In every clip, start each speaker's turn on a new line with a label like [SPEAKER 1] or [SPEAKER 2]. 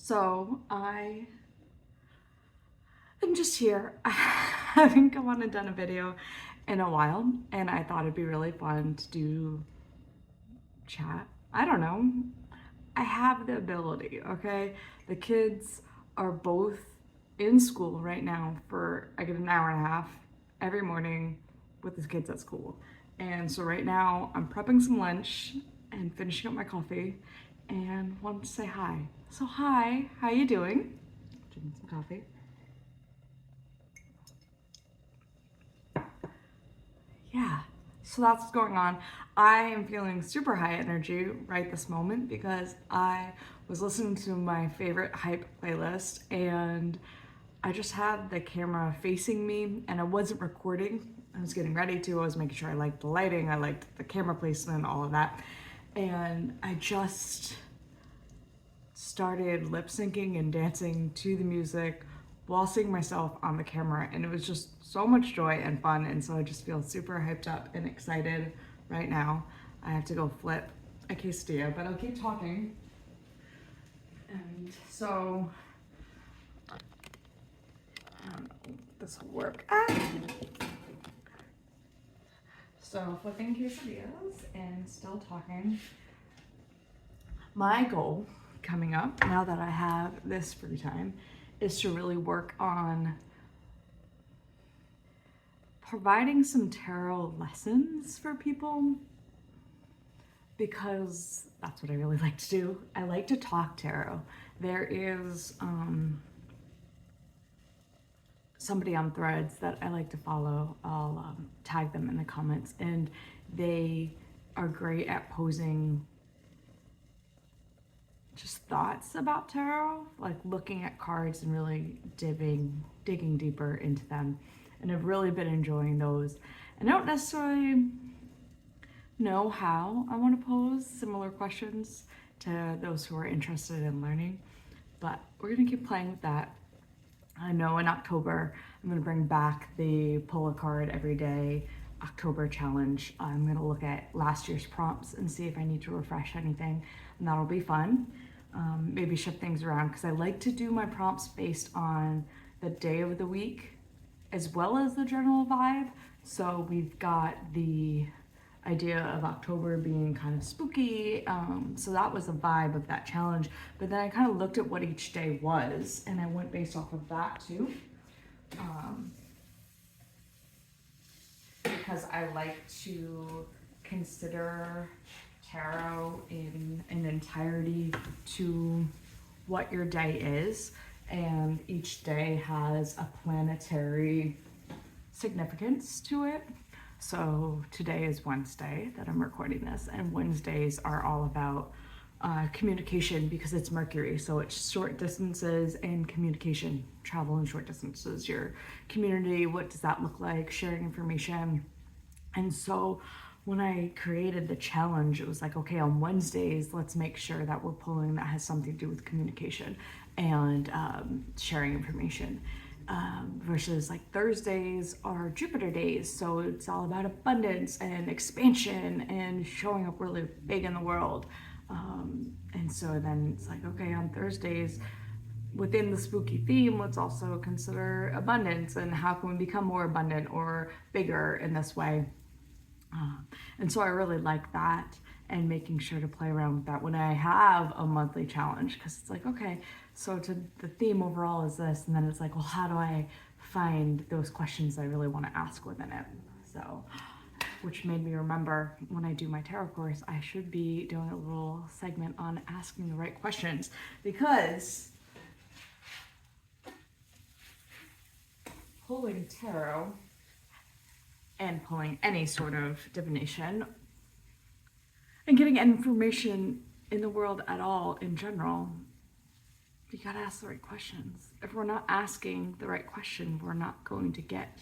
[SPEAKER 1] So I am just here. I haven't come on and done a video in a while, and I thought it'd be really fun to do chat. I don't know. I have the ability, okay? The kids are both in school right now for I get an hour and a half every morning with the kids at school. And so right now I'm prepping some lunch and finishing up my coffee and wanted to say hi. So hi, how you doing? Drinking some coffee. Yeah, so that's what's going on. I am feeling super high energy right this moment because I was listening to my favorite hype playlist and I just had the camera facing me and I wasn't recording. I was getting ready to. I was making sure I liked the lighting, I liked the camera placement, all of that. And I just started lip syncing and dancing to the music while seeing myself on the camera, and it was just so much joy and fun. And so I just feel super hyped up and excited right now. I have to go flip a quesadilla, but I'll keep talking. And so I don't know if this will work. So flipping quesadillas and still talking. My goal coming up, now that I have this free time, is to really work on providing some tarot lessons for people because that's what I really like to do. I like to talk tarot. There is somebody on Threads that I like to follow. I'll tag them in the comments, and they are great at posing just thoughts about tarot, like looking at cards and really digging deeper into them. And I've really been enjoying those. And I don't necessarily know how I want to pose similar questions to those who are interested in learning, but we're gonna keep playing with that. I know in October I'm gonna bring back the pull a card every day October challenge. I'm gonna look at last year's prompts and see if I need to refresh anything, and that'll be fun. Maybe shift things around because I like to do my prompts based on the day of the week as well as the general vibe. So we've got the idea of October being kind of spooky. So that was the vibe of that challenge. But then I kind of looked at what each day was and I went based off of that too. Because I like to consider tarot in an entirety to what your day is, and each day has a planetary significance to it. So today is Wednesday that I'm recording this, and Wednesdays are all about communication because it's Mercury, so it's short distances and communication, travel in short distances, your community, what does that look like, sharing information. And so when I created the challenge, it was like, okay, on Wednesdays, let's make sure that we're pulling that has something to do with communication and sharing information. Versus like Thursdays are Jupiter days, so it's all about abundance and expansion and showing up really big in the world. And so then it's like, okay, on Thursdays, within the spooky theme, let's also consider abundance and how can we become more abundant or bigger in this way. And so I really like that and making sure to play around with that when I have a monthly challenge, because it's like, okay, so the theme overall is this, and then it's like, well, how do I find those questions I really want to ask within it? So, which made me remember when I do my tarot course, I should be doing a little segment on asking the right questions, because pulling tarot and pulling any sort of divination and getting information in the world at all in general, you gotta ask the right questions. If we're not asking the right question, we're not going to get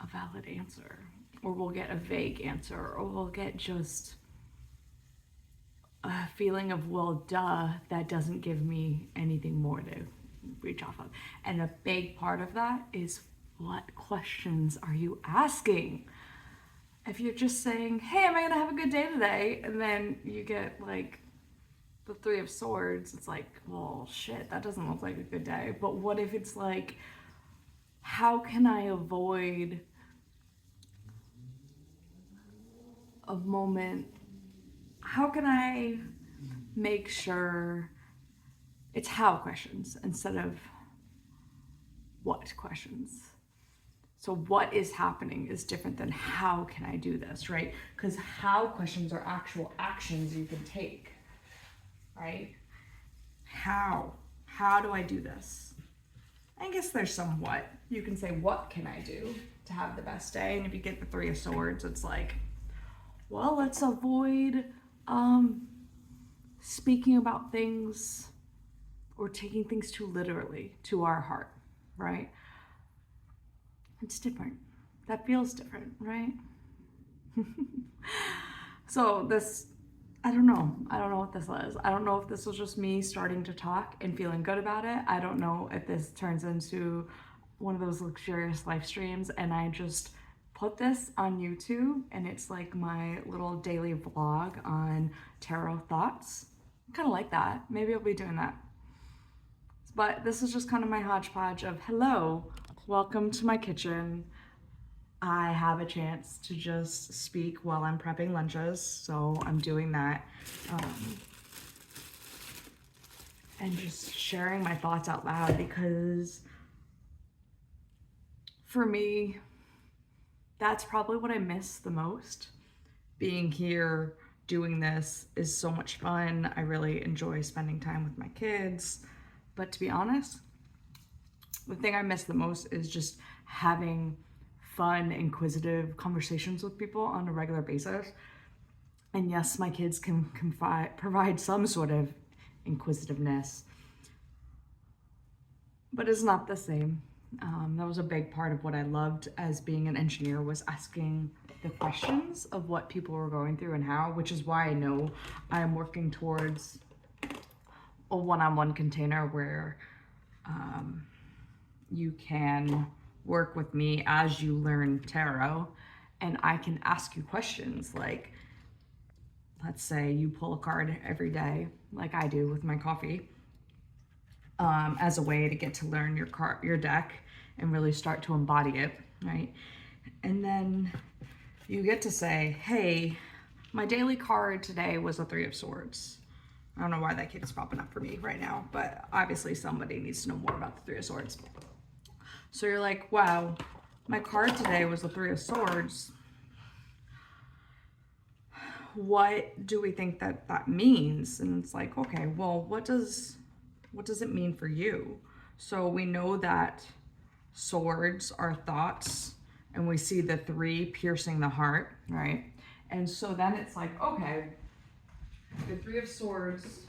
[SPEAKER 1] a valid answer, or we'll get a vague answer, or we'll get just a feeling of, well, duh, that doesn't give me anything more to reach off of. And a big part of that is, what questions are you asking? If you're just saying, hey, am I gonna have a good day today? And then you get like the Three of Swords, it's like, well, shit, that doesn't look like a good day. But what if it's like, how can I avoid a moment? How can I make sure it's how questions instead of what questions? So what is happening is different than how can I do this, right? Because how questions are actual actions you can take, right? How do I do this? I guess there's some what. You can say, what can I do to have the best day? And if you get the Three of Swords, it's like, well, let's avoid speaking about things or taking things too literally to our heart, right? It's different. That feels different, right? So this, I don't know what this is. I don't know if this was just me starting to talk and feeling good about it. I don't know if this turns into one of those luxurious live streams and I just put this on YouTube and it's like my little daily vlog on tarot thoughts. I kind of like that. Maybe I'll be doing that. But this is just kind of my hodgepodge of, hello, welcome to my kitchen. I have a chance to just speak while I'm prepping lunches, so I'm doing that. And just sharing my thoughts out loud, because for me, that's probably what I miss the most. Being here, doing this is so much fun. I really enjoy spending time with my kids. But to be honest, the thing I miss the most is just having fun, inquisitive conversations with people on a regular basis. And yes, my kids can provide some sort of inquisitiveness, but it's not the same. That was a big part of what I loved as being an engineer, was asking the questions of what people were going through and how, which is why I know I'm working towards a one-on-one container where you can work with me as you learn tarot, and I can ask you questions like, let's say you pull a card every day like I do with my coffee, as a way to get to learn your deck and really start to embody it, right? And then you get to say, hey, my daily card today was a Three of Swords. I don't know why that keeps popping up for me right now, but obviously somebody needs to know more about the Three of Swords. So you're like, wow, my card today was the Three of Swords. What do we think that means? And it's like, okay, well, what does it mean for you? So we know that swords are thoughts, and we see the three piercing the heart, right? And so then it's like, okay, the Three of Swords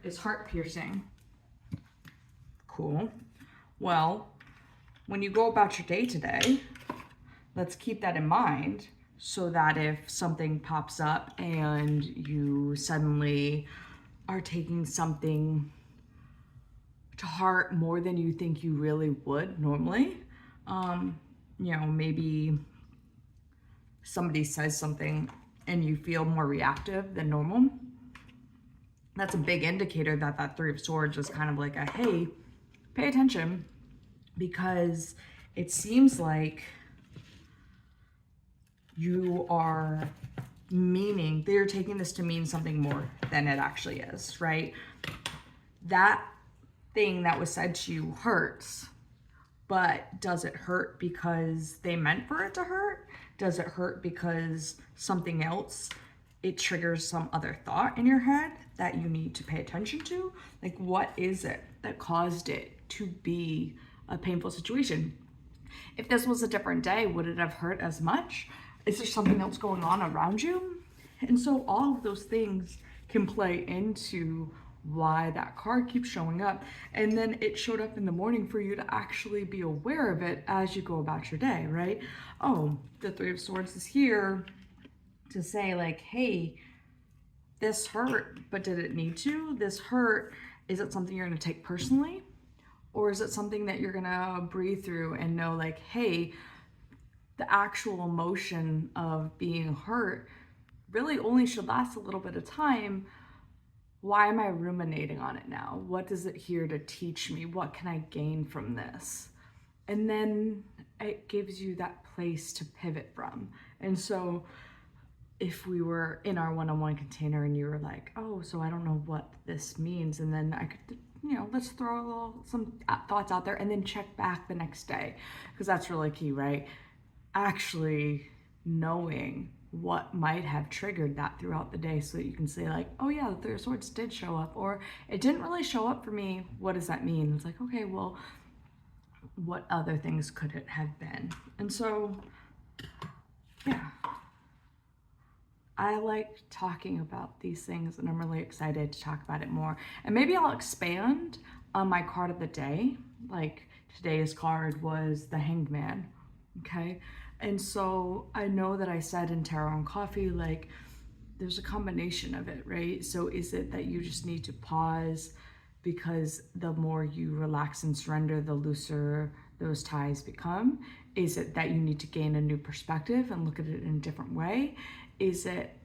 [SPEAKER 1] is heart piercing. Cool. Well, when you go about your day today, let's keep that in mind, so that if something pops up and you suddenly are taking something to heart more than you think you really would normally, maybe somebody says something and you feel more reactive than normal, that's a big indicator that that Three of Swords is kind of like a, hey, pay attention, because it seems like they're taking this to mean something more than it actually is, right? That thing that was said to you hurts, but does it hurt because they meant for it to hurt? Does it hurt because something else, it triggers some other thought in your head that you need to pay attention to? Like, what is it that caused it to be a painful situation? If this was a different day, would it have hurt as much? Is there something else going on around you? And so all of those things can play into why that card keeps showing up. And then it showed up in the morning for you to actually be aware of it as you go about your day, right? Oh, the Three of Swords is here to say like, hey, this hurt, but did it need to? This hurt, is it something you're gonna take personally? Or is it something that you're gonna breathe through and know like, hey, the actual emotion of being hurt really only should last a little bit of time, why am I ruminating on it now? What is it here to teach me? What can I gain from this? And then it gives you that place to pivot from. And so if we were in our one-on-one container and you were like, oh, so I don't know what this means, and then I could, let's throw some thoughts out there and then check back the next day, because that's really key, right? Actually knowing what might have triggered that throughout the day, so that you can say like, oh yeah, the Three of Swords did show up, or it didn't really show up for me. What does that mean? It's like, okay, well, what other things could it have been? And so, yeah, I like talking about these things, and I'm really excited to talk about it more. And maybe I'll expand on my card of the day. Like today's card was the Hanged Man, okay? And so I know that I said in Tarot and Coffee, like, there's a combination of it, right? So is it that you just need to pause, because the more you relax and surrender, the looser those ties become? Is it that you need to gain a new perspective and look at it in a different way? Is it,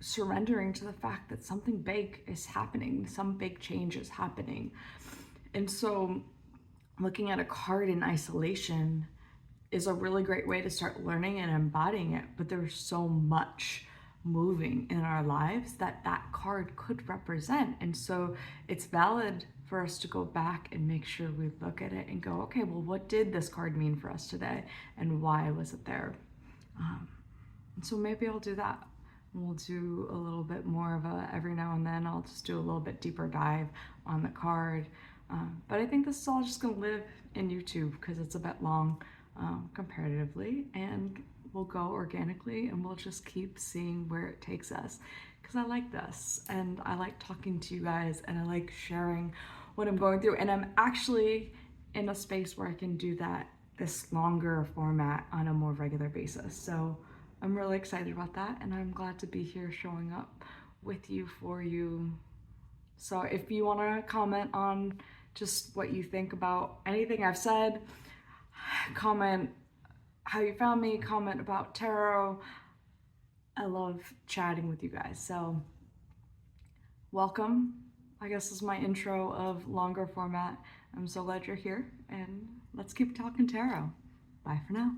[SPEAKER 1] surrendering to the fact that something big is happening, some big change is happening? And so looking at a card in isolation is a really great way to start learning and embodying it. But there's so much moving in our lives that card could represent. And so it's valid for us to go back and make sure we look at it and go, okay, well, what did this card mean for us today? And why was it there? And so maybe I'll do that. We'll do a little bit more of every now and then I'll just do a little bit deeper dive on the card. But I think this is all just gonna live in YouTube because it's a bit long comparatively, and we'll go organically and we'll just keep seeing where it takes us, because I like this and I like talking to you guys and I like sharing what I'm going through, and I'm actually in a space where I can do this longer format on a more regular basis. So I'm really excited about that, and I'm glad to be here showing up with you, for you. So if you want to comment on just what you think about anything I've said, comment how you found me, comment about tarot. I love chatting with you guys. So welcome. I guess this is my intro of longer format. I'm so glad you're here, and let's keep talking tarot. Bye for now.